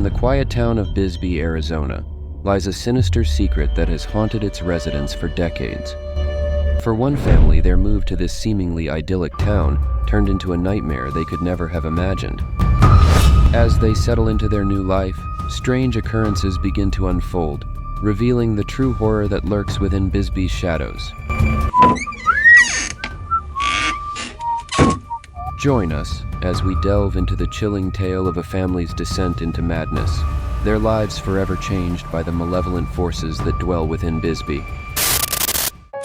the quiet town of Bisbee, Arizona, lies a sinister secret that has haunted its residents for decades. For one family, their move to this seemingly idyllic town turned into a nightmare they could never have imagined. As they settle into their new life, strange occurrences begin to unfold, revealing the true horror that lurks within Bisbee's shadows. Join us as we delve into the chilling tale of a family's descent into madness, their lives forever changed by the malevolent forces that dwell within Bisbee.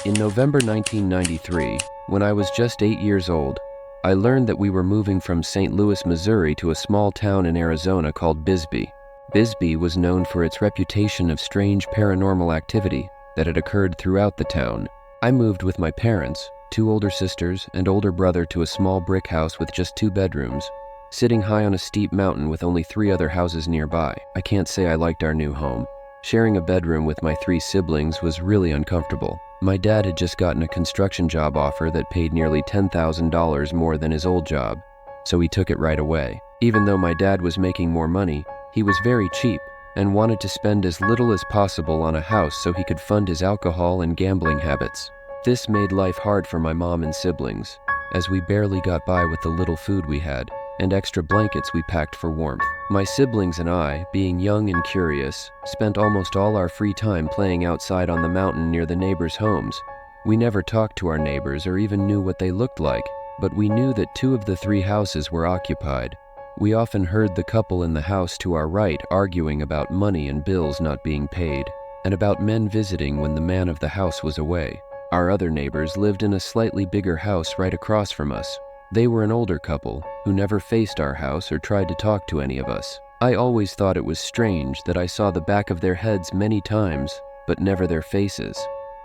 In November 1993, when I was just 8 years old, I learned that we were moving from St. Louis, Missouri to a small town in Arizona called Bisbee. Bisbee was known for its reputation of strange paranormal activity that had occurred throughout the town. I moved with my parents, 2 older sisters, and older brother to a small brick house with just 2 bedrooms, sitting high on a steep mountain with only 3 other houses nearby. I can't say I liked our new home. Sharing a bedroom with my 3 siblings was really uncomfortable. My dad had just gotten a construction job offer that paid nearly $10,000 more than his old job, so he took it right away. Even though my dad was making more money, he was very cheap and wanted to spend as little as possible on a house so he could fund his alcohol and gambling habits. This made life hard for my mom and siblings, as we barely got by with the little food we had and extra blankets we packed for warmth. My siblings and I, being young and curious, spent almost all our free time playing outside on the mountain near the neighbors' homes. We never talked to our neighbors or even knew what they looked like, but we knew that 2 of the 3 houses were occupied. We often heard the couple in the house to our right arguing about money and bills not being paid, and about men visiting when the man of the house was away. Our other neighbors lived in a slightly bigger house right across from us. They were an older couple who never faced our house or tried to talk to any of us. I always thought it was strange that I saw the back of their heads many times, but never their faces.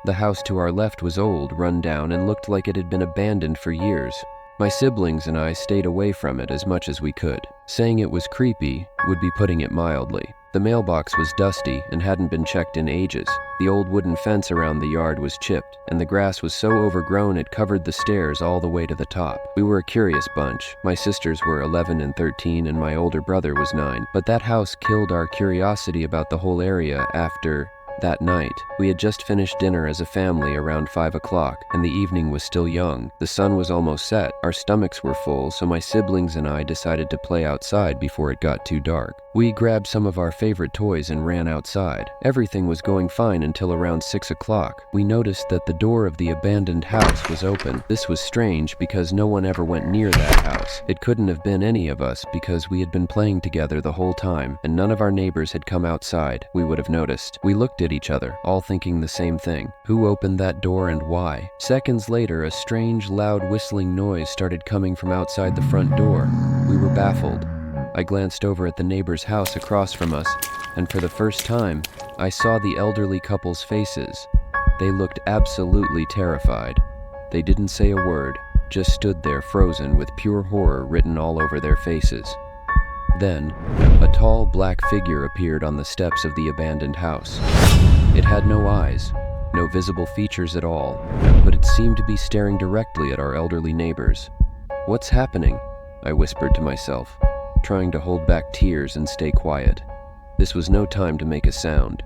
The house to our left was old, run down, and looked like it had been abandoned for years. My siblings and I stayed away from it as much as we could. Saying it was creepy would be putting it mildly. The mailbox was dusty and hadn't been checked in ages. The old wooden fence around the yard was chipped, and the grass was so overgrown it covered the stairs all the way to the top. We were a curious bunch. My sisters were 11 and 13, and my older brother was 9. But that house killed our curiosity about the whole area after that night. We had just finished dinner as a family around 5 o'clock, and the evening was still young. The sun was almost set. Our stomachs were full, so my siblings and I decided to play outside before it got too dark. We grabbed some of our favorite toys and ran outside. Everything was going fine until around 6 o'clock. We noticed that the door of the abandoned house was open. This was strange because no one ever went near that house. It couldn't have been any of us because we had been playing together the whole time, and none of our neighbors had come outside. We would have noticed. We looked at each other, all thinking the same thing. Who opened that door and why? Seconds later, a strange, loud whistling noise started coming from outside the front door. We were baffled. I glanced over at the neighbor's house across from us, and for the first time, I saw the elderly couple's faces. They looked absolutely terrified. They didn't say a word, just stood there frozen with pure horror written all over their faces. Then, a tall black figure appeared on the steps of the abandoned house. It had no eyes, no visible features at all, but it seemed to be staring directly at our elderly neighbors. "What's happening?" I whispered to myself, trying to hold back tears and stay quiet. This was no time to make a sound.